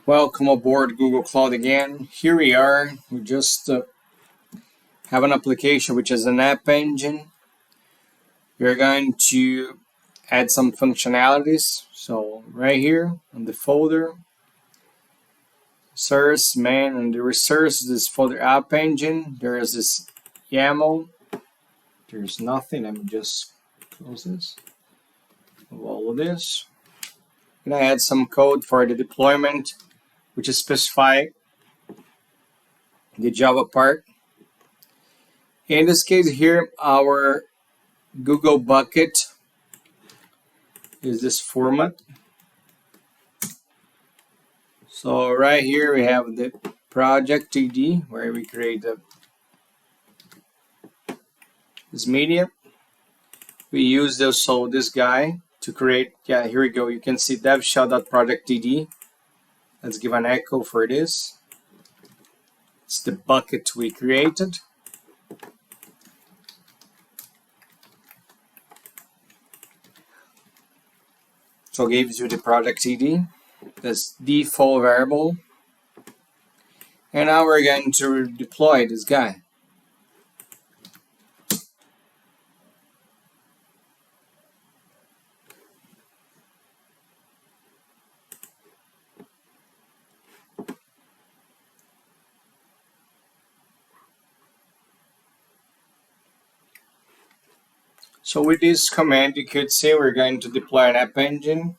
Welcome aboard Google Cloud again. Here we are. We just have an application which is an app engine. We're going to add some functionalities. So right here on the folder, source main, and the resource this folder app engine. There is this YAML. There's nothing. Let me just close this. Of all of this. I'm gonna add some code for the deployment, which is specify the Java part. In this case here, our Google bucket is this format. So right here we have the project ID where we create this media. We use this guy to create. Yeah, here we go. You can see dev.shell.project.dd. Let's give an echo for this. It's the bucket we created. So it gives you the project ID, this default variable. And now we're going to deploy this guy. So with this command, you could say we're going to deploy an app engine.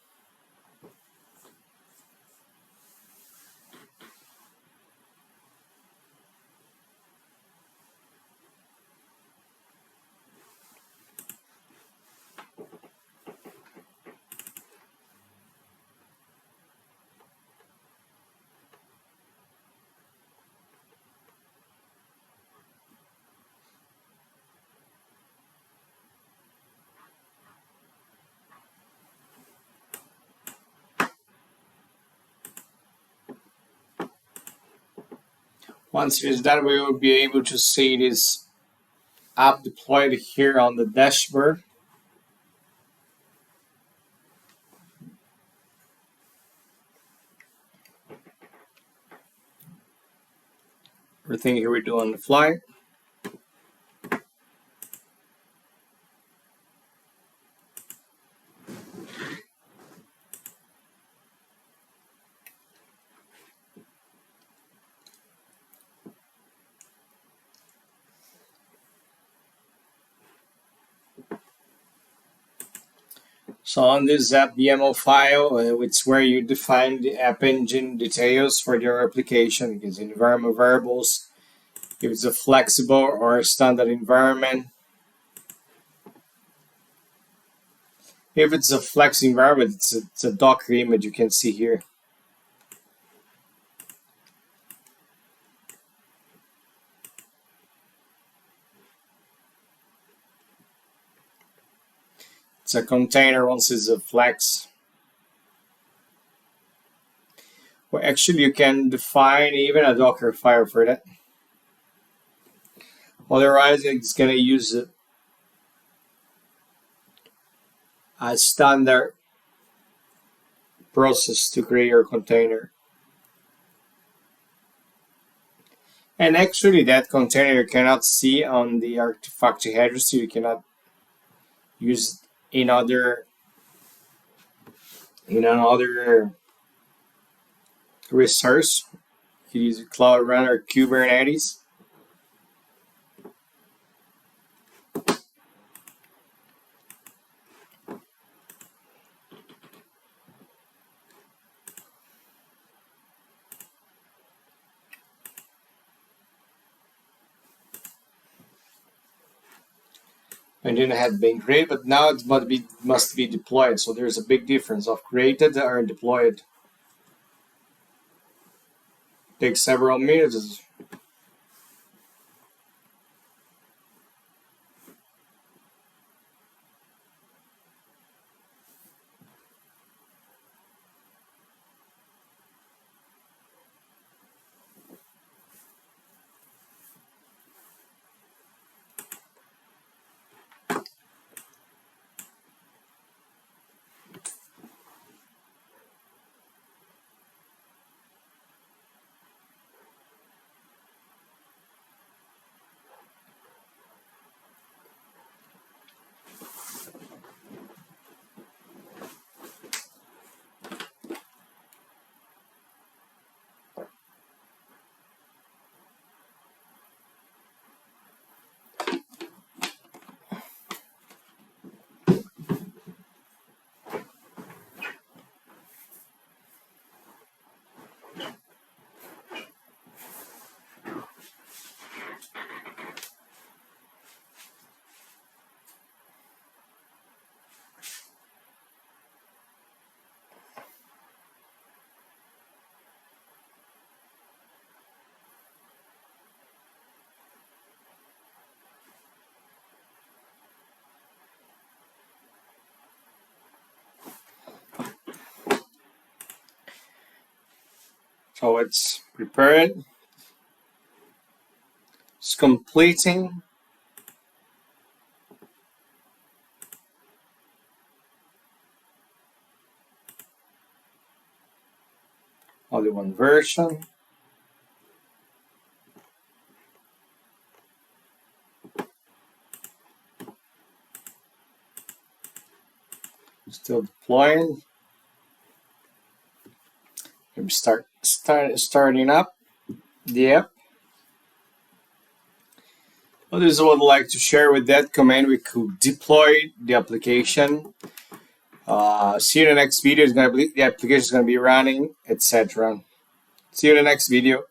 Once it is done, we will be able to see this app deployed here on the dashboard. Everything here we do on the fly. So on this app YAML file, it's where you define the app engine details for your application. You can see environment variables, if it's a flexible or a standard environment. If it's a flex environment, it's a Docker image you can see here. It's a container once it's a flex. Well, actually, you can define even a Docker file for that. Otherwise, it's going to use a standard process to create your container. And actually, that container you cannot see on the Artifactory registry. You cannot use in another resource. You can use Cloud Run or Kubernetes. And then it had been created, but now it must be deployed. So there's a big difference of created or deployed. Takes several minutes. So it's prepared. It's completing. Only one version. Still deploying. Maybe starting up the app. Well, this is what I'd like to share. With that command, we could deploy the application. See you in the next video. The application is going to be running, etc. See you in the next video.